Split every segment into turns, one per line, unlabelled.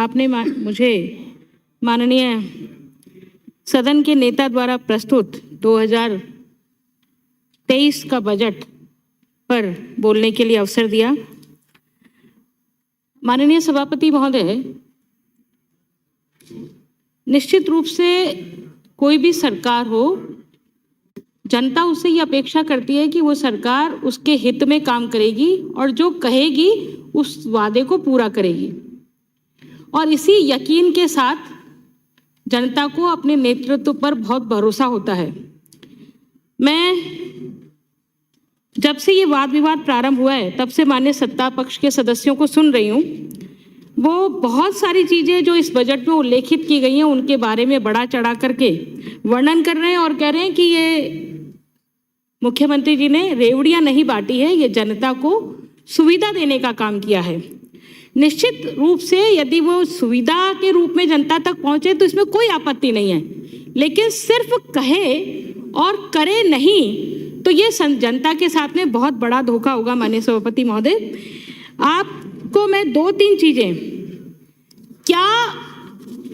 आपने मुझे माननीय सदन के नेता द्वारा प्रस्तुत 2023 का बजट पर बोलने के लिए अवसर दिया। माननीय सभापति महोदय, निश्चित रूप से कोई भी सरकार हो, जनता उससे ये अपेक्षा करती है कि वो सरकार उसके हित में काम करेगी और जो कहेगी उस वादे को पूरा करेगी। और इसी यकीन के साथ जनता को अपने नेतृत्व पर बहुत भरोसा होता है। मैं जब से ये वाद विवाद प्रारंभ हुआ है तब से माननीय सत्ता पक्ष के सदस्यों को सुन रही हूँ। वो बहुत सारी चीज़ें जो इस बजट में उल्लेखित की गई हैं उनके बारे में बढ़ा चढ़ा करके वर्णन कर रहे हैं और कह रहे हैं कि ये मुख्यमंत्री जी ने रेवड़ियाँ नहीं बांटी है, ये जनता को सुविधा देने का काम किया है। निश्चित रूप से यदि वो सुविधा के रूप में जनता तक पहुँचे तो इसमें कोई आपत्ति नहीं है, लेकिन सिर्फ कहे और करे नहीं तो ये जनता के साथ में बहुत बड़ा धोखा होगा। माननीय सभापति महोदय, आपको मैं 2-3 चीजें, क्या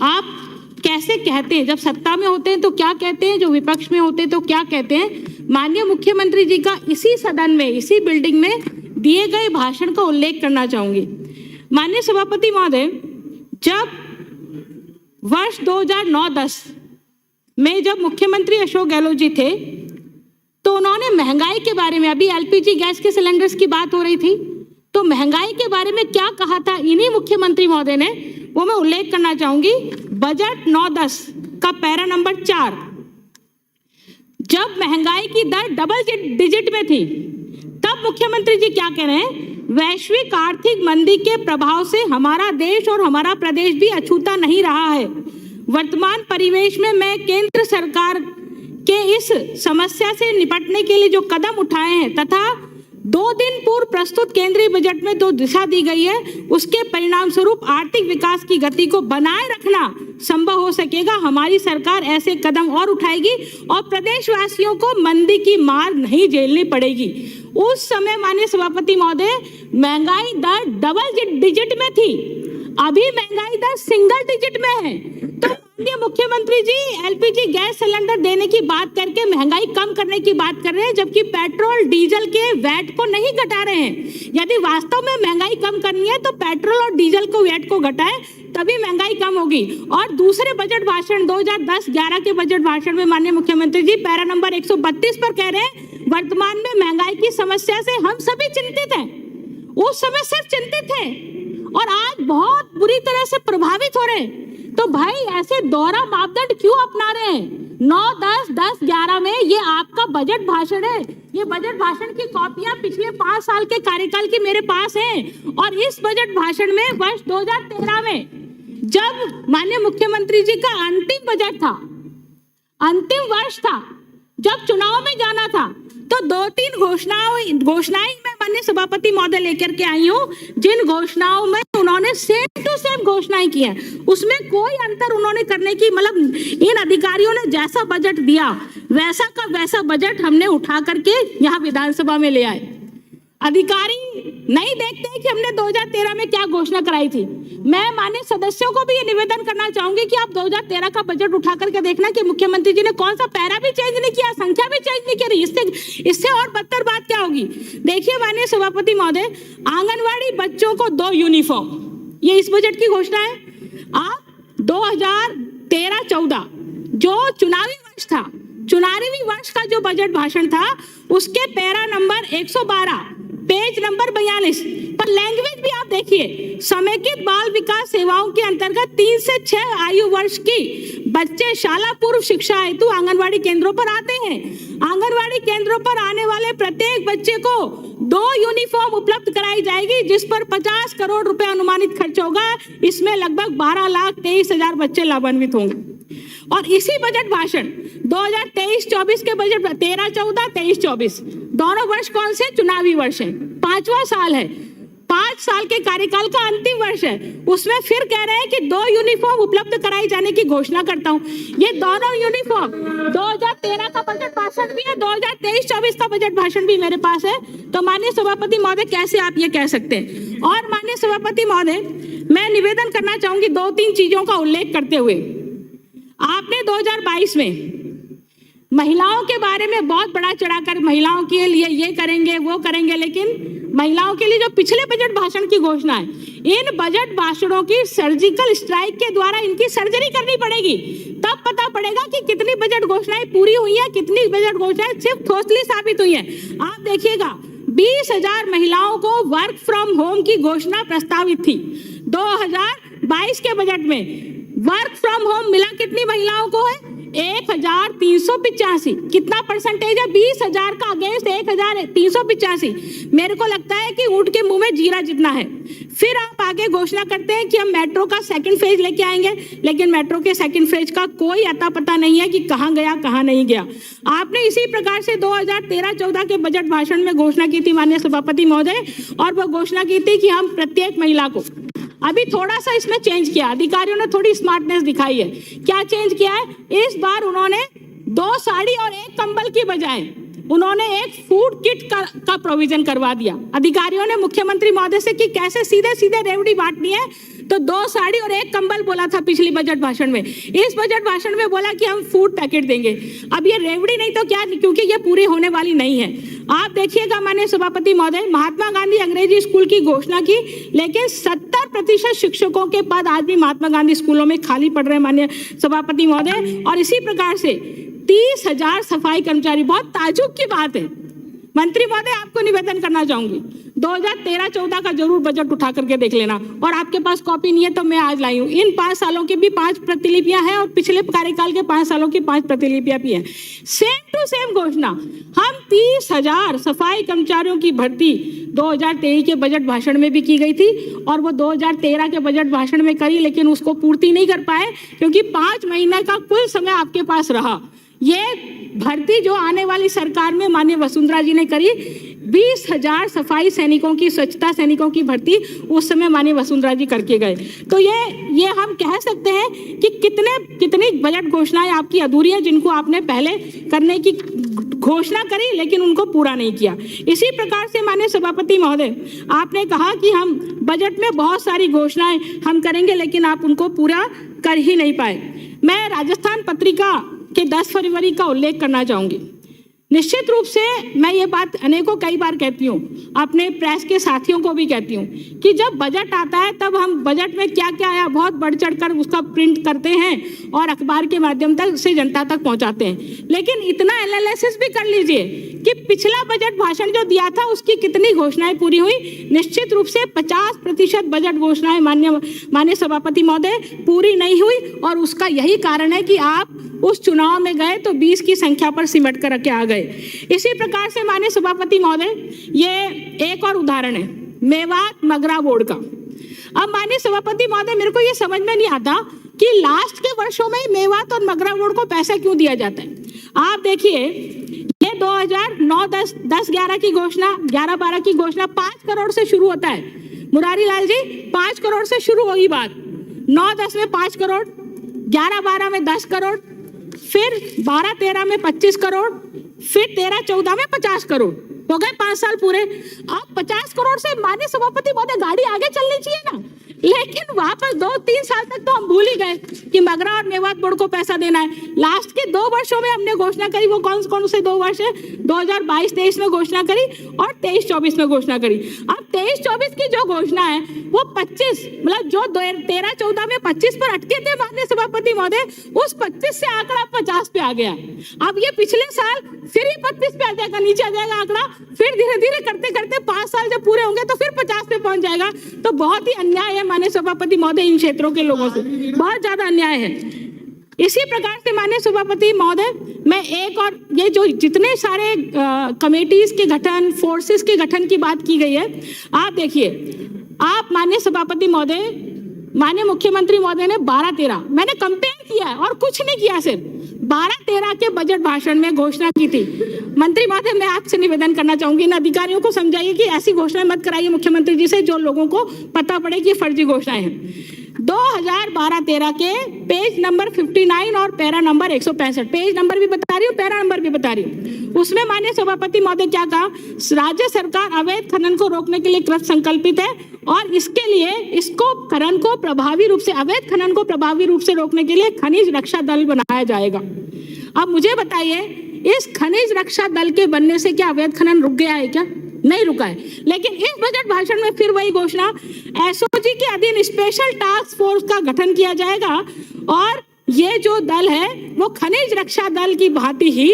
आप कैसे कहते हैं, जब सत्ता में होते हैं तो क्या कहते हैं, जो विपक्ष में होते हैं तो क्या कहते हैं, माननीय मुख्यमंत्री जी का इसी सदन में, इसी बिल्डिंग में दिए गए भाषण का उल्लेख करना चाहूंगी। माननीय सभापति महोदय, जब वर्ष 2009-10 में जब मुख्यमंत्री अशोक गहलोत जी थे तो उन्होंने महंगाई के बारे में, अभी एलपीजी गैस के सिलेंडर्स की बात हो रही थी, तो महंगाई के बारे में क्या कहा था इन्हीं मुख्यमंत्री महोदय ने, वो मैं उल्लेख करना चाहूंगी। बजट 9-10 का पैरा नंबर 4, जब महंगाई की दर डबल डिजिट में थी तब मुख्यमंत्री जी क्या कह रहे हैं, वैश्विक आर्थिक मंदी के प्रभाव से हमारा देश और हमारा प्रदेश भी अछूता नहीं रहा है। वर्तमान परिवेश में मैं केंद्र सरकार के इस समस्या से निपटने के लिए जो कदम उठाए हैं तथा 2 दिन पूर्व प्रस्तुत केंद्रीय बजट में जो दिशा दी गई है उसके परिणाम स्वरूप आर्थिक विकास की गति को बनाए रखना संभव हो सकेगा। हमारी सरकार ऐसे कदम और उठाएगी और प्रदेशवासियों को मंदी की मार नहीं झेलनी पड़ेगी। उस समय माननीय सभापति महोदय, महंगाई दर डबल डिजिट में थी, अभी महंगाई दर सिंगल डिजिट में है। तो माननीय मुख्यमंत्री जी एलपीजी गैस सिलेंडर देने की बात करके महंगाई कम करने की बात कर रहे हैं, जबकि पेट्रोल डीजल के वैट को नहीं घटा रहे हैं। यदि वास्तव में महंगाई कम करनी है तो पेट्रोल और डीजल को वैट को घटाएं, तभी महंगाई कम होगी। और दूसरे बजट भाषण 2010-11 के बजट भाषण में माननीय मुख्यमंत्री जी पैरा नंबर 132 पर कह रहे हैं, वर्तमान में महंगाई की समस्या से हम सभी चिंतित हैं। उस समय सिर्फ चिंतित थे और आज बहुत बुरी तरह से प्रभावित हो रहे हैं। तो भाई ऐसे दोहरा मापदंड क्यों अपना रहे हैं? 9-10, 10-11 में ये आपका बजट भाषण है। ये बजट भाषण की कॉपियां पिछले 5 साल के कार्यकाल की मेरे पास हैं। और इस बजट भाषण में वर्ष 2013 में जब माननीय मुख्यमंत्री जी का अंतिम बजट था, अंतिम वर्ष था, जब चुनाव में जाना था, तो 2-3 घोषणाएं मैं माननीय सभापति महोदय लेकर के आई हूँ, जिन घोषणाओं में उन्होंने सेम टू सेम घोषणाएं की हैं। उसमें कोई अंतर उन्होंने करने की, मतलब इन अधिकारियों ने जैसा बजट दिया वैसा का वैसा बजट हमने उठा करके यहाँ विधानसभा में ले आए। अधिकारी नहीं देखते हैं कि हमने 2013 में क्या घोषणा कराई थी। मैं माननीय सदस्यों को भी ये निवेदन करना चाहूंगी कि आप 2013 का बजट उठा करके देखना कि मुख्यमंत्री जी ने कौन सा पैरा भी चेंज नहीं किया, संख्या भी चेंज नहीं करी। इससे और बदतर बात क्या होगी? देखिए माननीय सभापति महोदय, आंगनवाड़ी बच्चों को 2 यूनिफॉर्म, ये इस बजट की घोषणा है। आप 2013-14 जो चुनावी वर्ष था, चुनावी वर्ष का जो बजट भाषण था, उसके पैरा नंबर 112 पेज नंबर 42 पर लैंग्वेज भी आप देखिए, समेकित बाल विकास सेवाओं के अंतर्गत 3 से 6 आयु वर्ष की बच्चे शाला पूर्व शिक्षा हेतु आंगनवाड़ी केंद्रों पर आते हैं। आंगनवाड़ी केंद्रों पर आने वाले प्रत्येक बच्चे को 2 यूनिफॉर्म उपलब्ध कराई जाएगी, जिस पर 50 करोड़ रुपए अनुमानित खर्च होगा। इसमें लगभग 12,23,000 बच्चे लाभान्वित होंगे। और इसी बजट भाषण 2023-24 के बजट 13-14, 23-24 दोनों वर्ष कौन से? चुनावी वर्ष है, 5वां साल है। 5 साल के कार्यकाल का अंतिम वर्ष है, उसमें फिर कह रहे हैं कि 2 यूनिफॉर्म उपलब्ध कराई जाने की घोषणा करता हूं। ये दोनों यूनिफॉर्म 2013 का बजट भाषण भी है, 2023-24 का बजट भाषण भी मेरे पास है। तो माननीय सभापति महोदय, कैसे आप ये कह सकते हैं? और माननीय सभापति महोदय, मैं निवेदन करना चाहूंगी 2-3 चीजों का उल्लेख करते हुए। आपने 2022 में महिलाओं के बारे में बहुत बड़ा चढ़ाकर महिलाओं के लिए ये करेंगे वो करेंगे, लेकिन महिलाओं के लिए जो पिछले बजट भाषण की घोषणा है, इन बजट भाषणों की सर्जिकल स्ट्राइक के द्वारा इनकी सर्जरी करनी पड़ेगी, तब पता पड़ेगा कि कितनी बजट घोषणाएं पूरी हुई है, कितनी बजट घोषणाएं सिर्फ ठोसली साबित हुई है। आप देखिएगा 20,000 महिलाओं को वर्क फ्रॉम होम की घोषणा प्रस्तावित थी 2022 के बजट में। वर्क फ्रॉम होम मिला कितनी महिलाओं को है? 1,385। कितना परसेंटेज है? 20,000 का अगेंस्ट 1,385। मेरे को लगता है कि ऊंट के मुंह में जीरा जितना है। फिर आप आगे घोषणा करते हैं कि हम मेट्रो का सेकंड फेज लेके आएंगे, लेकिन मेट्रो के सेकंड फेज का कोई अता पता नहीं है कि कहां गया कहां नहीं गया। आपने इसी प्रकार से 2013-14 के बजट भाषण में घोषणा की थी माननीय सभापति महोदय, और वह घोषणा की थी कि हम प्रत्येक महिला को, अभी थोड़ा सा इसमें चेंज किया, अधिकारियों ने थोड़ी स्मार्टनेस दिखाई है। क्या चेंज किया है? इस बार उन्होंने 2 साड़ी और 1 कंबल की बजाय उन्होंने एक फूड किट का प्रोविजन करवा दिया। अधिकारियों ने मुख्यमंत्री महोदय से कि कैसे सीधे सीधे रेवड़ी बांटनी है, तो 2 साड़ी और 1 कंबल बोला था पिछली बजट भाषण में। इस बजट भाषण में बोला कि हम फूड पैकेट देंगे। अब ये रेवड़ी नहीं तो क्या, क्योंकि ये पूरी होने वाली नहीं है। आप देखिएगा माननीय सभापति महोदय, महात्मा गांधी अंग्रेजी स्कूल की घोषणा की, लेकिन 70% शिक्षकों के पद आज भी महात्मा गांधी स्कूलों में खाली पड़ रहे हैं माननीय सभापति महोदय। और इसी प्रकार से 30,000 सफाई कर्मचारी, बहुत ताज्जुब की बात है। मंत्री महोदय, आपको निवेदन करना चाहूंगी, 2013-14 का जरूर बजट उठा करके देख लेना, और आपके पास कॉपी नहीं है तो मैं आज लाई हूं। इन 5 सालों की भी 5 प्रतिलिपियां हैं और पिछले कार्यकाल के 5 सालों की 5 प्रतिलिपियां भी हैं। सेम टू सेम घोषणा हम 30,000 सफाई कर्मचारियों की भर्ती 2023 के बजट भाषण में भी की गई थी, और वो 2013 के बजट भाषण में करी, लेकिन उसको पूर्ति नहीं कर पाए क्योंकि 5 महीने का कुल समय आपके पास रहा। ये भर्ती जो आने वाली सरकार में माननीय वसुंधरा जी ने करी, 20,000 सफाई सैनिकों की, स्वच्छता सैनिकों की भर्ती उस समय माननीय वसुंधरा जी करके गए। तो ये हम कह सकते हैं कि कितनी बजट घोषणाएं आपकी अधूरी हैं, जिनको आपने पहले करने की घोषणा करी लेकिन उनको पूरा नहीं किया। इसी प्रकार से माननीय सभापति महोदय, आपने कहा कि हम बजट में बहुत सारी घोषणाएं हम करेंगे, लेकिन आप उनको पूरा कर ही नहीं पाए। मैं राजस्थान पत्रिका के 10 फरवरी का उल्लेख करना चाहूंगी। निश्चित रूप से मैं ये बात अनेकों कई बार कहती हूँ, अपने प्रेस के साथियों को भी कहती हूँ कि जब बजट आता है तब हम बजट में क्या क्या आया बहुत बढ़ चढ़कर उसका प्रिंट करते हैं और अखबार के माध्यम तक से जनता तक पहुँचाते हैं, लेकिन इतना एनालिसिस भी कर लीजिए कि पिछला बजट भाषण जो दिया था उसकी कितनी घोषणाएं पूरी हुई। निश्चित रूप से 50% बजट घोषणाएं माननीय सभापति महोदय पूरी नहीं हुई, और उसका यही कारण है कि आप उस चुनाव में गए तो 20 की संख्या पर सिमट कर के आ गए। इसी प्रकार से माननीय सभापति महोदय, ये एक और उदाहरण है मेवात मगरा बोर्ड का। अब माननीय सभापति महोदय, मेरे को ये समझ में नहीं आता कि लास्ट के वर्षों में मेवात और मगरा बोर्ड को पैसा क्यों दिया जाता है। आप देखिए, ये 2009-10, 10-11 की घोषणा, 11-12 की घोषणा 5 करोड़ से शुरू होता है। मुरारी लाल जी, 5 करोड़ से शुरू हुई बात, 9-10 में 5 करोड़, 11-12 में 10 करोड़, फिर 12-13 में 25 करोड़, फिर 13-14 में 50 करोड़, हो गए 5 साल पूरे। अब 50 करोड़ से माननीय सभापति महोदय गाड़ी आगे चलनी चाहिए ना, लेकिन वापस 2-3 साल तक तो हम भूल ही गए कि मगरा और मेवात बोर्ड को पैसा देना है। लास्ट के 2 वर्षों में हमने घोषणा करी, वो कौन से 2 वर्ष है, 2022-23 में घोषणा करी और 23-24 में घोषणा करी। अब 23-24 की जो घोषणा है वो 25, मतलब जो 13-14 में 25 पर अटके थे माननीय सभापति महोदय, उस 25 से आंकड़ा 50 पे आ गया। अब ये पिछले साल फिर ही 25 पे आ जाएगा, नीचे आ जाएगा आंकड़ा, फिर धीरे धीरे करते करते 5 साल जब पूरे होंगे तो फिर 50 पे पहुंच जाएगा। तो बहुत ही अन्याय है माननीय सभापति महोदय, इन क्षेत्रों के लोगों से बहुत ज्यादा अन्याय है। इसी प्रकार से माननीय सभापति महोदय, मैं एक और ये जो जितने सारे कमेटीज के गठन, फोर्सेस के गठन की बात की गई है, आप देखिए, आप माननीय सभापति महोदय, माननीय मुख्यमंत्री महोदय ने 12-13, मैंने कंपेयर किया है और कुछ नहीं किया, सिर्फ 12-13 के बजट भाषण में घोषणा की थी। मंत्री महोदय, मैं आपसे निवेदन करना चाहूंगी, इन अधिकारियों को समझाइए कि ऐसी घोषणाएं मत कराइए मुख्यमंत्री जी से जो लोगों को पता पड़े कि फर्जी घोषणाएं हैं। 2012-13 के पेज नंबर 59 और पैरा नंबर 165, पेज नंबर भी बता रही हूँ, पैरा नंबर भी बता रही हूँ। उसमें माननीय सभापति महोदय क्या कहा? राज्य सरकार अवैध खनन को रोकने के लिए कृत संकल्पित है और इसके लिए इसको खनन को प्रभावी रूप से, अवैध खनन को प्रभावी रूप से रोकने के लिए खनिज रक्षा दल बनाया जाएगा। अब मुझे बताइए, इस खनिज रक्षा दल के बनने से क्या अवैध खनन रुक गया है? क्या नहीं रुका है। लेकिन इस बजट भाषण में फिर वही घोषणा, एसओजी के अधीन स्पेशल टास्क फोर्स का गठन किया जाएगा और ये जो दल है वो खनिज रक्षा दल की भांति ही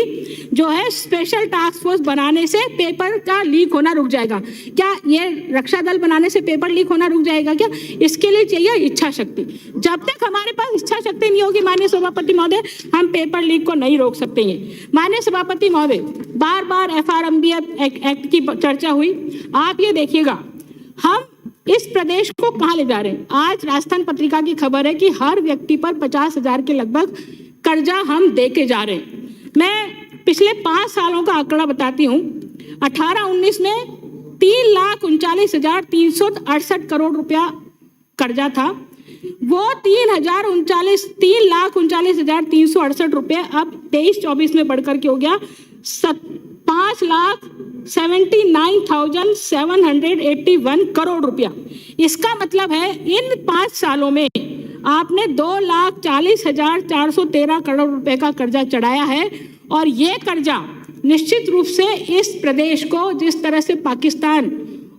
जो है स्पेशल टास्क फोर्स बनाने से पेपर का लीक होना रुक जाएगा। क्या ये रक्षा दल बनाने से पेपर लीक होना रुक जाएगा क्या? इसके लिए चाहिए इच्छा शक्ति। जब तक हमारे पास इच्छा शक्ति नहीं होगी माननीय सभापति महोदय, हम पेपर लीक को नहीं रोक सकते हैं। माननीय सभापति महोदय, बार बार FRMBF एक्ट की चर्चा हुई। आप ये देखिएगा, हम इस प्रदेश को कहां ले जा रहे हैं। आज राजस्थान पत्रिका की खबर है कि हर व्यक्ति पर 50,000 के लगभग कर्जा हम दे के जा रहे हैं। मैं पिछले 5 सालों का आंकड़ा बताती हूँ। 18-19 में 3,39,368 करोड़ रुपया कर्जा था। वो 3,39,368 रुपये अब 23-24 में बढ़कर के हो गया 5,79,781 करोड़ रुपया। इसका मतलब है इन 5 सालों में आपने 2,40,413 करोड़ रुपए का कर्जा चढ़ाया है और ये कर्जा निश्चित रूप से इस प्रदेश को, जिस तरह से पाकिस्तान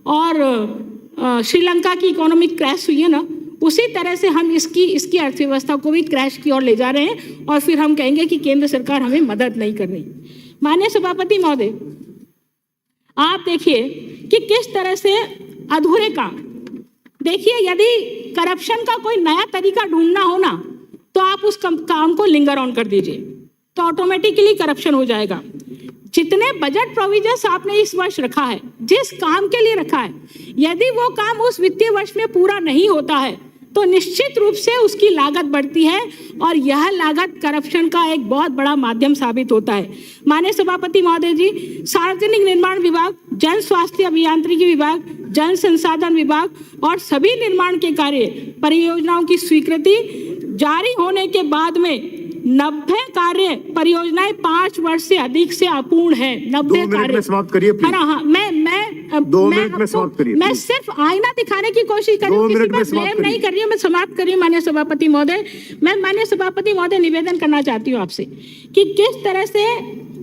और श्रीलंका की इकोनॉमिक क्रैश हुई है ना, उसी तरह से हम इसकी अर्थव्यवस्था को भी क्रैश की ओर ले जा रहे हैं और फिर हम कहेंगे कि केंद्र सरकार हमें मदद नहीं कर रही। माननीय सभापति महोदय, आप देखिए कि किस तरह से अधूरे काम। देखिए, यदि करप्शन का कोई नया तरीका ढूंढना हो ना, तो आप उस काम को लिंगर ऑन कर दीजिए, तो ऑटोमेटिकली करप्शन हो जाएगा। जितने बजट प्रोविजंस आपने इस वर्ष रखा है, जिस काम के लिए रखा है, यदि वो काम उस वित्तीय वर्ष में पूरा नहीं होता है तो निश्चित रूप से उसकी लागत बढ़ती है और यह लागत करप्शन का एक बहुत बड़ा माध्यम साबित होता है। माननीय सभापति महोदय जी, सार्वजनिक निर्माण विभाग, जन स्वास्थ्य अभियांत्रिकी विभाग, जल संसाधन विभाग और सभी निर्माण के कार्य परियोजनाओं की स्वीकृति जारी होने के बाद में 90 कार्य परियोजनाएं 5 वर्ष से अधिक से अपूर्ण है। 90 कार्य समाप्त करिए। हाँ, मैं सिर्फ आईना दिखाने की कोशिश कर रही हूँ, किसी पर ब्लेम नहीं कर रही हूँ, मैं समाप्त कर रही हूँ। माननीय सभापति महोदय, मैं माननीय सभापति महोदय निवेदन करना चाहती हूँ आपसे कि किस तरह से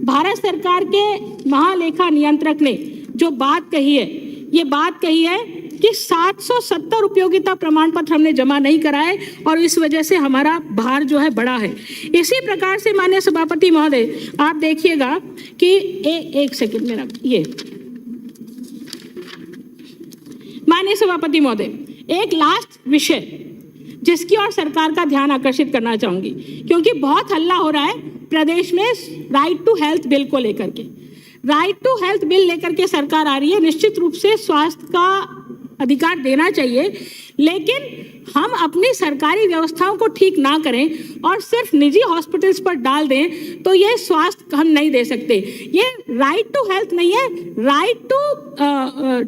भारत सरकार के महालेखा नियंत्रक ने जो बात कही है, ये बात कही है कि 770 उपयोगिता प्रमाण पत्र हमने जमा नहीं कराए और इस वजह से हमारा भार जो है बड़ा है। इसी प्रकार से माननीय सभापति महोदय, आप देखिएगा कि एक सेकंड मेरा ये माननीय सभापति महोदय, एक लास्ट विषय जिसकी ओर सरकार का ध्यान आकर्षित करना चाहूंगी, क्योंकि बहुत हल्ला हो रहा है प्रदेश में राइट टू हेल्थ बिल को लेकर के। राइट टू हेल्थ बिल लेकर के सरकार आ रही है। निश्चित रूप से स्वास्थ्य का अधिकार देना चाहिए, लेकिन हम अपनी सरकारी व्यवस्थाओं को ठीक ना करें और सिर्फ निजी हॉस्पिटल्स पर डाल दें तो ये स्वास्थ्य हम नहीं दे सकते। ये राइट टू हेल्थ नहीं है, राइट टू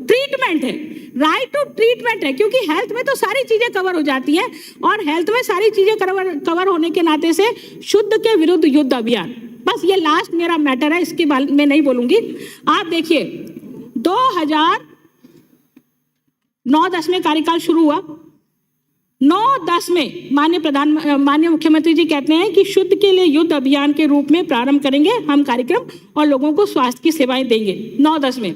ट्रीटमेंट है। राइट टू ट्रीटमेंट है, क्योंकि हेल्थ में तो सारी चीजें कवर हो जाती हैं और हेल्थ में सारी चीजें कवर होने के नाते से शुद्ध के विरुद्ध युद्ध अभियान, बस ये लास्ट मेरा मैटर है, इसके बारे में नहीं बोलूंगी। आप देखिए 2009-10 में कार्यकाल शुरू हुआ। 9-10 में माननीय मुख्यमंत्री जी कहते हैं कि शुद्ध के लिए युद्ध अभियान के रूप में प्रारंभ करेंगे हम कार्यक्रम और लोगों को स्वास्थ्य की सेवाएं देंगे। 9-10 में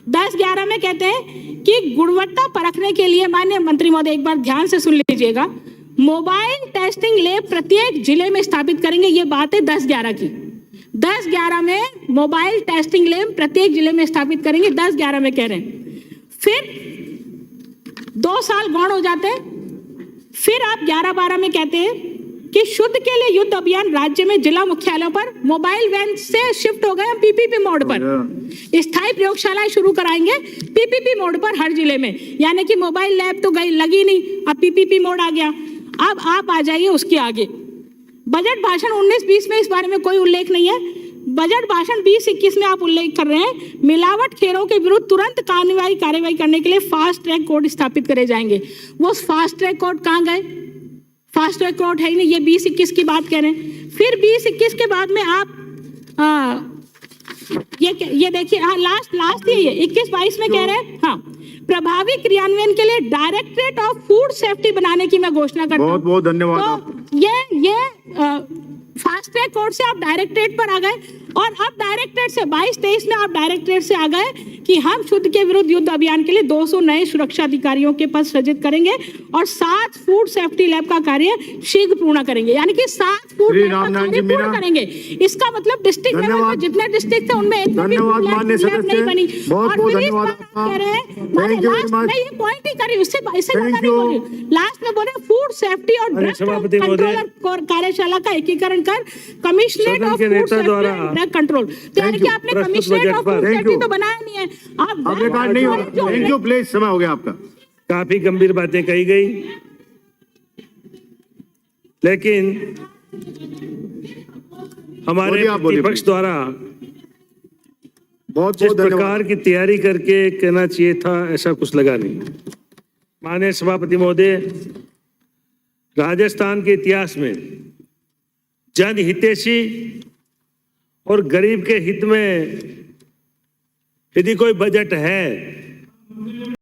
10-11 में कहते हैं कि गुणवत्ता परखने के लिए, माननीय मंत्री महोदय एक बार ध्यान से सुन लीजिएगा, मोबाइल टेस्टिंग लैब प्रत्येक जिले में स्थापित करेंगे। ये बात है 10-11 की। 10-11 में मोबाइल टेस्टिंग लैब प्रत्येक जिले में स्थापित करेंगे, 10-11 में कह रहे हैं। फिर 2 साल गौण हो जाते हैं, फिर आप 11-12 में कहते हैं कि शुद्ध के लिए युद्ध अभियान राज्य में जिला मुख्यालयों पर मोबाइल वैन से शिफ्ट हो गए हम पीपीपी मोड पर। स्थायी प्रयोगशालाएं शुरू कराएंगे पीपीपी मोड पर हर जिले में, यानी कि मोबाइल लैब तो गई लगी नहीं, अब पीपीपी मोड आ गया। अब आप आ जाइए उसके आगे, बजट भाषण 19-20 में इस बारे में कोई उल्लेख नहीं है। बजट भाषण 20-21 में आप उल्लेख कर रहे हैं मिलावटखोरों के विरुद्ध तुरंत कार्रवाई करने के लिए फास्ट ट्रैक कोर्ट स्थापित करे जाएंगे। वो फास्ट ट्रैक कोर्ट कहाँ गए? फास्ट ट्रैक कोर्ट है ही नहीं। ये 20-21 की बात कह रहे हैं। फिर 20-21 के बाद में आप ये देखिए, हाँ लास्ट ये 21-22 में कह रहे हैं, हाँ प्रभावी क्रियान्वयन के लिए डायरेक्टरेट ऑफ फूड सेफ्टी बनाने की मैं घोषणा करता हूं।
बहुत बहुत धन्यवाद।
तो ये फास्ट ट्रैक कोर्ट से आप डायरेक्टरेट पर आ गए और अब डायरेक्टरेट से 22-23 में आप डायरेक्टरेट से आ गए कि हम शुद्ध के विरुद्ध युद्ध अभियान के लिए 200 नए सुरक्षा अधिकारियों के पद सृजित करेंगे और 7 फूड सेफ्टी लैब का कार्य शीघ्र पूर्ण करेंगे, यानी कि 7 फूड लैब का कार्य पूर्ण करेंगे। इसका मतलब डिस्ट्रिक्ट लेवल पर जितने डिस्ट्रिक्ट थे उनमें एक भी फूड लैब नहीं बनी। और फिर इस बात कह रहे हैं, मैं ये पॉइंट ही करी, उससे ज्यादा नहीं बोली। लास्ट में बोले फूड सेफ्टी और ड्रग कंट्रोलर कार्यशाला का एकीकरण कर commissionerate of food safety and drug control. तो यानी कि आपने कमिश्नरेट ऑफ फूड सेफ्टी तो बनाया नहीं है।
आप रिकॉर्ड नहीं होगा। थैंक यू प्लीज, समय हो गया आपका।
काफी गंभीर बातें कही गई, लेकिन हमारे प्रतिपक्ष द्वारा
बहुत
जिस प्रकार की तैयारी करके कहना चाहिए था ऐसा कुछ लगा नहीं। माननीय सभापति महोदय, राजस्थान के इतिहास में जनहितैषी और गरीब के हित में यदि कोई बजट है